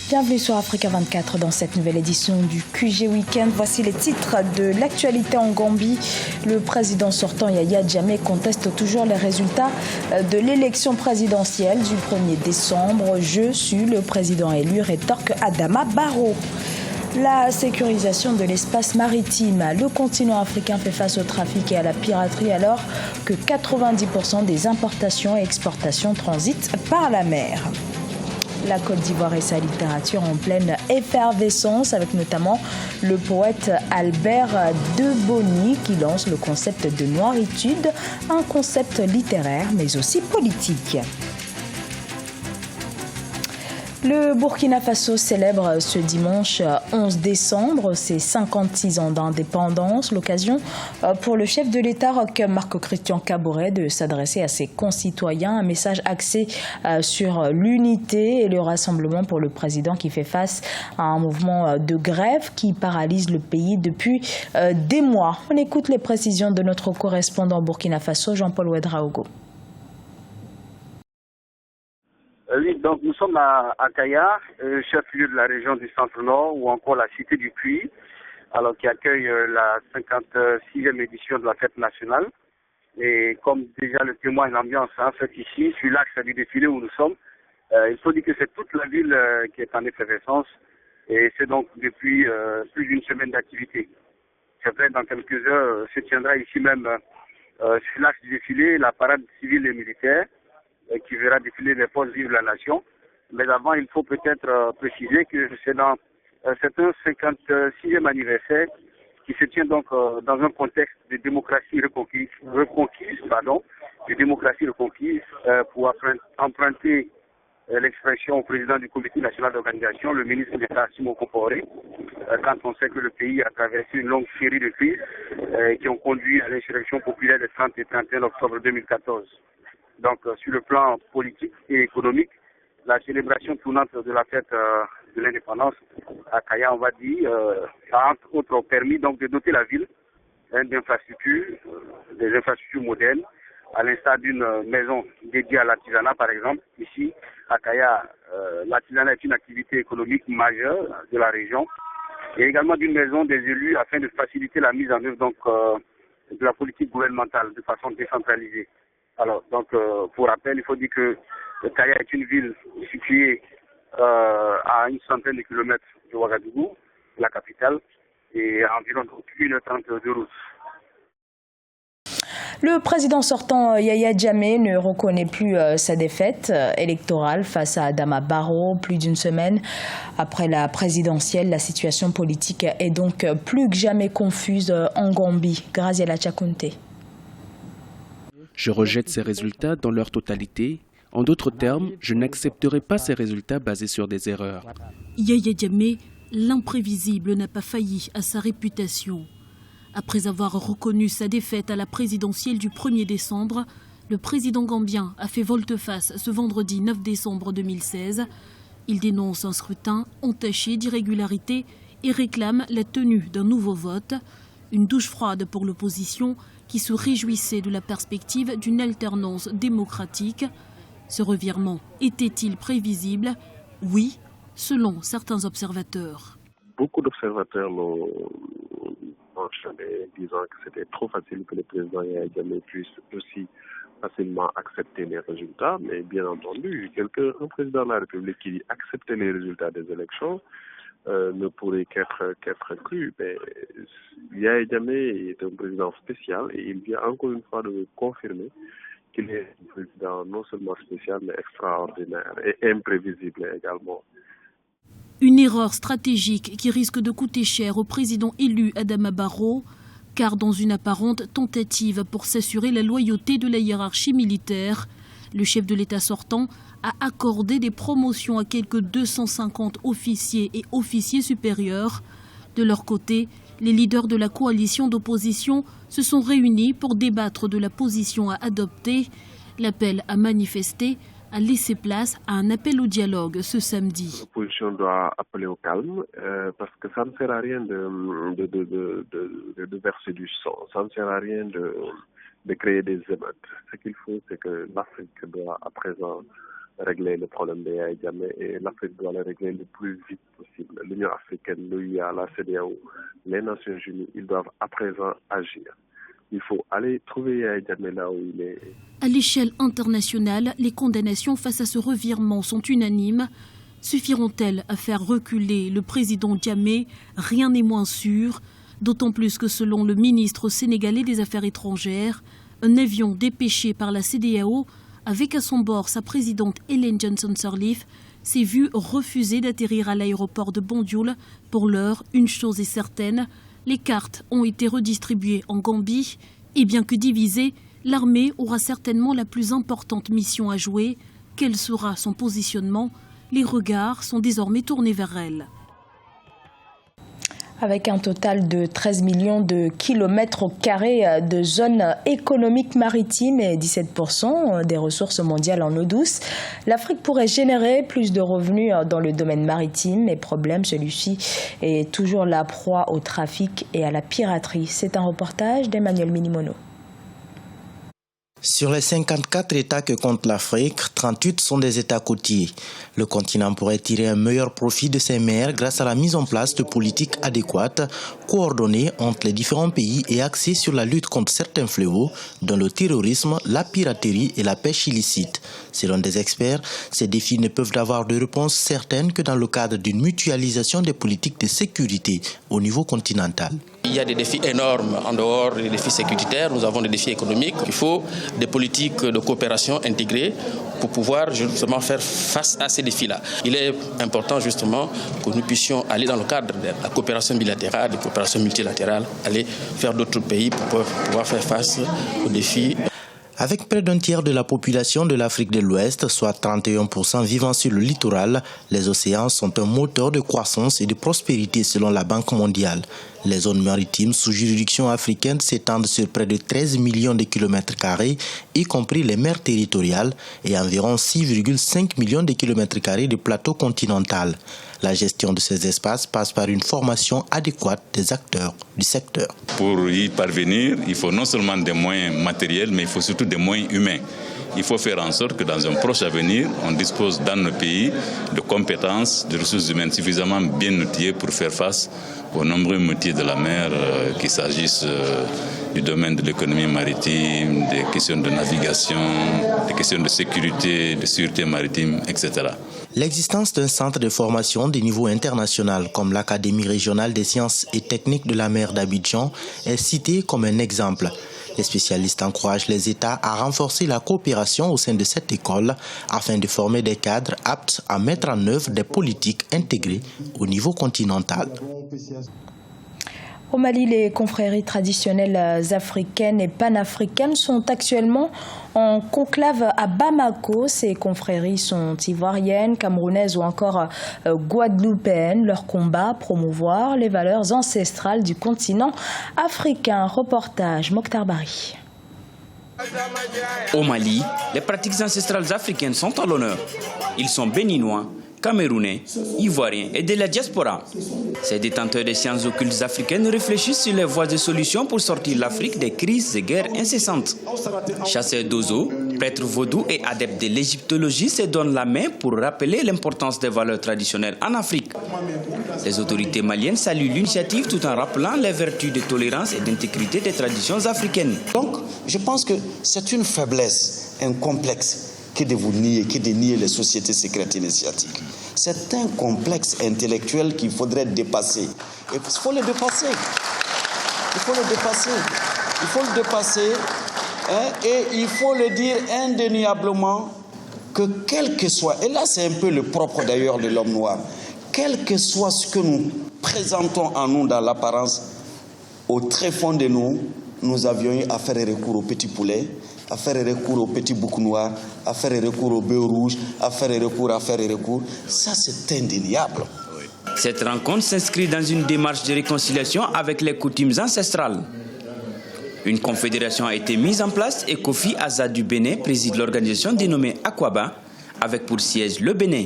Bienvenue sur Africa 24 dans cette nouvelle édition du QG Weekend. Voici les titres de l'actualité en Gambie. Le président sortant Yaya Jammeh conteste toujours les résultats de l'élection présidentielle du 1er décembre. Je suis le président élu, rétorque Adama Barrow. La sécurisation de l'espace maritime. Le continent africain fait face au trafic et à la piraterie alors que 90% des importations et exportations transitent par la mer. La Côte d'Ivoire et sa littérature en pleine effervescence avec notamment le poète Albert Debony qui lance le concept de noiritude, un concept littéraire mais aussi politique. Le Burkina Faso célèbre ce dimanche 11 décembre ses 56 ans d'indépendance. L'occasion pour le chef de l'État, Marc-Christian Kaboré, de s'adresser à ses concitoyens. Un message axé sur l'unité et le rassemblement pour le président qui fait face à un mouvement de grève qui paralyse le pays depuis des mois. On écoute les précisions de notre correspondant Burkina Faso, Jean-Paul Ouedraogo. Oui, donc nous sommes à Kaya, chef-lieu de la région du Centre-Nord, ou encore la cité du Puy, alors qui accueille la 56e édition de la fête nationale. Et comme déjà le témoigne l'ambiance faite ici, sur l'axe du défilé où nous sommes, il faut dire que c'est toute la ville qui est en effervescence, et c'est donc depuis plus d'une semaine d'activité. C'est vrai, dans quelques heures, se tiendra ici même, sur l'axe du défilé, la parade civile et militaire, qui verra défiler les forces vives de la nation. Mais avant, il faut peut-être préciser que c'est un 56e anniversaire qui se tient donc dans un contexte de démocratie reconquise, pour emprunter l'expression au président du comité national d'organisation, le ministre d'État Simon Compaoré, quand on sait que le pays a traversé une longue série de crises qui ont conduit à l'insurrection populaire des 30 et 31 octobre 2014. Donc, sur le plan politique et économique, la célébration tournante de la fête de l'indépendance à Kaya, on va dire, a entre autres permis donc de doter la ville d'infrastructures, des infrastructures modernes, à l'instar d'une maison dédiée à l'artisanat, par exemple. Ici, à Kaya, l'artisanat est une activité économique majeure de la région, et également d'une maison des élus afin de faciliter la mise en œuvre donc de la politique gouvernementale de façon décentralisée. Alors, donc, pour rappel, il faut dire que Kaya est une ville située à une centaine de kilomètres de Ouagadougou, la capitale, et à environ 1h30 de route. Le président sortant Yaya Jammeh ne reconnaît plus sa défaite électorale face à Adama Barrow. Plus d'une semaine après la présidentielle, la situation politique est donc plus que jamais confuse en Gambie. Graziella Chakunte. Je rejette ces résultats dans leur totalité. En d'autres termes, je n'accepterai pas ces résultats basés sur des erreurs. Yaya Jammeh, l'imprévisible, n'a pas failli à sa réputation. Après avoir reconnu sa défaite à la présidentielle du 1er décembre, le président gambien a fait volte-face ce vendredi 9 décembre 2016. Il dénonce un scrutin entaché d'irrégularités et réclame la tenue d'un nouveau vote. Une douche froide pour l'opposition qui se réjouissait de la perspective d'une alternance démocratique. Ce revirement était-il prévisible? Oui, selon certains observateurs. Beaucoup d'observateurs l'ont mentionné, disant que c'était trop facile que le président Yaya Jammeh puisse aussi facilement accepter les résultats. Mais bien entendu, un président de la République qui acceptait les résultats des élections ne pourrait qu'être cru. Mais Yaya Jammeh est un président spécial et il vient encore une fois de confirmer qu'il est un président non seulement spécial mais extraordinaire et imprévisible également. Une erreur stratégique qui risque de coûter cher au président élu Adama Barrow, car dans une apparente tentative pour s'assurer la loyauté de la hiérarchie militaire, le chef de l'État sortant a accordé des promotions à quelques 250 officiers et officiers supérieurs. De leur côté, les leaders de la coalition d'opposition se sont réunis pour débattre de la position à adopter. L'appel à manifester a laissé place à un appel au dialogue ce samedi. L'opposition doit appeler au calme parce que ça ne sert à rien de verser du sang, ça ne sert à rien de créer des émeutes. Ce qu'il faut, c'est que l'Afrique doit à présent régler le problème de Yaya Jammeh et l'Afrique doit le régler le plus vite possible. L'Union africaine, l'OUA, la CEDEAO, les Nations unies, ils doivent à présent agir. Il faut aller trouver Yaya Jammeh là où il est. À l'échelle internationale, les condamnations face à ce revirement sont unanimes. Suffiront-elles à faire reculer le président Jammeh? Rien n'est moins sûr, d'autant plus que selon le ministre sénégalais des Affaires étrangères, un avion dépêché par la CEDEAO avec à son bord sa présidente Ellen Johnson Sirleaf s'est vu refuser d'atterrir à l'aéroport de Banjul. Pour l'heure, une chose est certaine, les cartes ont été redistribuées en Gambie et bien que divisée, l'armée aura certainement la plus importante mission à jouer. Quel sera son positionnement? Les regards sont désormais tournés vers elle. Avec un total de 13 millions de kilomètres carrés de zones économiques maritimes et 17% des ressources mondiales en eau douce, l'Afrique pourrait générer plus de revenus dans le domaine maritime. Mais problème, celui-ci est toujours la proie au trafic et à la piraterie. C'est un reportage d'Emmanuel Minimono. Sur les 54 États que compte l'Afrique, 38 sont des États côtiers. Le continent pourrait tirer un meilleur profit de ses mers grâce à la mise en place de politiques adéquates, coordonnées entre les différents pays et axées sur la lutte contre certains fléaux, dont le terrorisme, la piraterie et la pêche illicite. Selon des experts, ces défis ne peuvent avoir de réponse certaine que dans le cadre d'une mutualisation des politiques de sécurité au niveau continental. Il y a des défis énormes en dehors des défis sécuritaires. Nous avons des défis économiques. Il faut des politiques de coopération intégrées pour pouvoir justement faire face à ces défis-là. Il est important justement que nous puissions aller dans le cadre de la coopération bilatérale, de la coopération multilatérale, aller faire d'autres pays pour pouvoir faire face aux défis. Avec près d'un tiers de la population de l'Afrique de l'Ouest, soit 31% vivant sur le littoral, les océans sont un moteur de croissance et de prospérité selon la Banque mondiale. Les zones maritimes sous juridiction africaine s'étendent sur près de 13 millions de kilomètres carrés, y compris les mers territoriales, et environ 6,5 millions de kilomètres carrés de plateau continental. La gestion de ces espaces passe par une formation adéquate des acteurs du secteur. Pour y parvenir, il faut non seulement des moyens matériels, mais il faut surtout des moyens humains. Il faut faire en sorte que dans un proche avenir, on dispose dans nos pays de compétences, de ressources humaines suffisamment bien outillées pour faire face aux nombreux métiers de la mer, qu'il s'agisse du domaine de l'économie maritime, des questions de navigation, des questions de sécurité, de sûreté maritime, etc. L'existence d'un centre de formation de niveau international comme l'Académie régionale des sciences et techniques de la mer d'Abidjan est citée comme un exemple. Les spécialistes encouragent les États à renforcer la coopération au sein de cette école afin de former des cadres aptes à mettre en œuvre des politiques intégrées au niveau continental. Au Mali, les confréries traditionnelles africaines et panafricaines sont actuellement en conclave à Bamako. Ces confréries sont ivoiriennes, camerounaises ou encore guadeloupéennes. Leur combat, promouvoir les valeurs ancestrales du continent africain. Reportage Mokhtar Bari. Au Mali, les pratiques ancestrales africaines sont à l'honneur. Ils sont béninois, camerounais, ivoiriens et de la diaspora. Ces détenteurs des sciences occultes africaines réfléchissent sur les voies de solutions pour sortir l'Afrique des crises et guerres incessantes. Chasseurs d'oiseaux, prêtres vaudous et adeptes de l'égyptologie se donnent la main pour rappeler l'importance des valeurs traditionnelles en Afrique. Les autorités maliennes saluent l'initiative tout en rappelant les vertus de tolérance et d'intégrité des traditions africaines. Donc, je pense que c'est une faiblesse, un complexe que de nier les sociétés secrètes initiatiques. C'est un complexe intellectuel qu'il faudrait dépasser. Et il faut le dépasser. Il faut le dépasser. Il faut le dépasser. Et il faut le dire indéniablement que quel que soit, et là c'est un peu le propre d'ailleurs de l'homme noir, quel que soit ce que nous présentons en nous dans l'apparence, au très fond de nous, nous avions eu à faire recours au petit poulet, à faire recours au petit bouc noir, à faire recours au bœuf rouge, à faire recours. Ça, c'est indéniable. Cette rencontre s'inscrit dans une démarche de réconciliation avec les coutumes ancestrales. Une confédération a été mise en place et Kofi Azad du Bénin préside l'organisation dénommée Aquaba, avec pour siège le Bénin.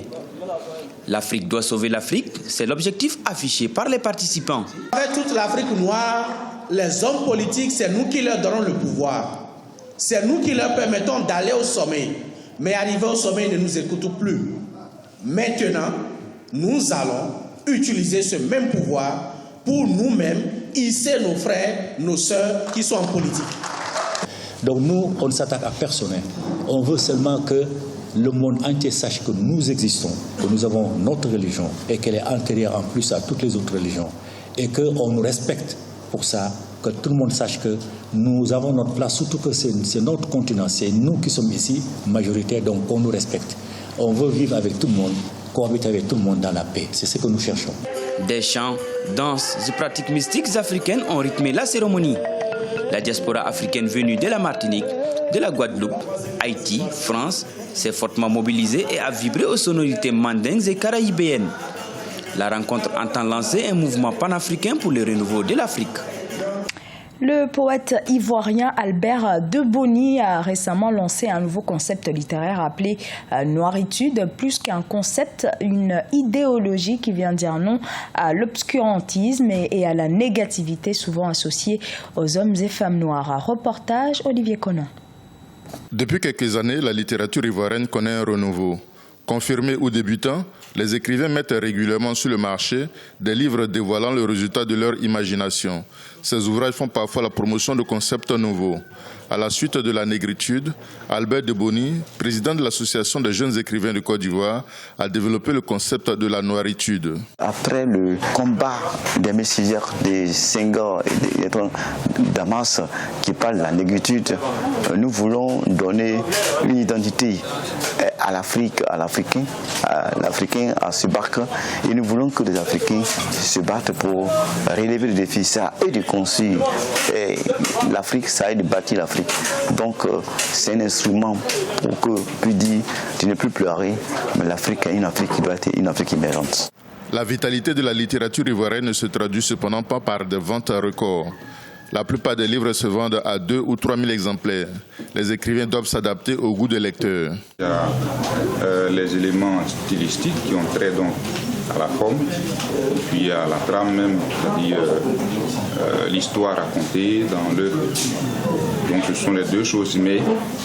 L'Afrique doit sauver l'Afrique, c'est l'objectif affiché par les participants. Avec toute l'Afrique noire, les hommes politiques, c'est nous qui leur donnons le pouvoir. C'est nous qui leur permettons d'aller au sommet. Mais arrivé au sommet, ils ne nous écoutent plus. Maintenant, nous allons utiliser ce même pouvoir pour nous-mêmes hisser nos frères, nos sœurs qui sont en politique. Donc nous, on ne s'attaque à personne. On veut seulement que le monde entier sache que nous existons, que nous avons notre religion et qu'elle est antérieure en plus à toutes les autres religions. Et qu'on nous respecte pour ça, que tout le monde sache que nous avons notre place, surtout que c'est notre continent, c'est nous qui sommes ici, majoritaires, donc on nous respecte. On veut vivre avec tout le monde, cohabiter avec tout le monde dans la paix. C'est ce que nous cherchons. Des chants, danses et pratiques mystiques africaines ont rythmé la cérémonie. La diaspora africaine venue de la Martinique, de la Guadeloupe, Haïti, France, s'est fortement mobilisée et a vibré aux sonorités mandingues et caraïbéennes. La rencontre entend lancer un mouvement panafricain pour le renouveau de l'Afrique. Le poète ivoirien Albert Debony a récemment lancé un nouveau concept littéraire appelé Noiritude. Plus qu'un concept, une idéologie qui vient dire non à l'obscurantisme et à la négativité souvent associée aux hommes et femmes noirs. Reportage Olivier Conan. Depuis quelques années, la littérature ivoirienne connaît un renouveau. Confirmés ou débutants, les écrivains mettent régulièrement sur le marché des livres dévoilant le résultat de leur imagination. Ces ouvrages font parfois la promotion de concepts nouveaux. À la suite de la négritude, Albert Debony, président de l'Association des jeunes écrivains de Côte d'Ivoire, a développé le concept de la noiritude. Après le combat des messagères, des Senghor et des Damas qui parlent de la négritude, nous voulons donner une identité à l'Afrique, à l'Africain, à se battre. Et nous voulons que les Africains se battent pour relever les défis. Ça aide de construire l'Afrique, ça aide de bâtir l'Afrique. Donc c'est un instrument pour que puis dire tu ne plus pleurer, mais l'Afrique est une Afrique qui doit être une Afrique émergente. La vitalité de la littérature ivoirienne ne se traduit cependant pas par des ventes records. La plupart des livres se vendent à 2 ou 3 000 exemplaires. Les écrivains doivent s'adapter au goût des lecteurs. Il y a les éléments stylistiques qui ont trait donc à la forme, puis à la trame même, c'est-à-dire l'histoire racontée dans l'œuvre. Donc ce sont les deux choses, mais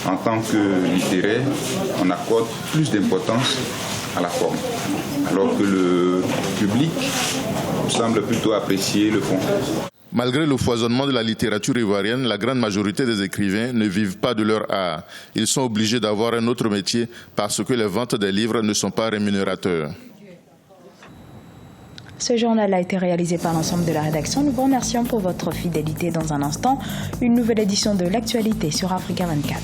en tant que littéraire, on accorde plus d'importance à la forme, alors que le public semble plutôt apprécier le fond. Malgré le foisonnement de la littérature ivoirienne, la grande majorité des écrivains ne vivent pas de leur art. Ils sont obligés d'avoir un autre métier parce que les ventes des livres ne sont pas rémunérateurs. Ce journal a été réalisé par l'ensemble de la rédaction. Nous vous remercions pour votre fidélité. Dans un instant, une nouvelle édition de l'actualité sur Africa 24.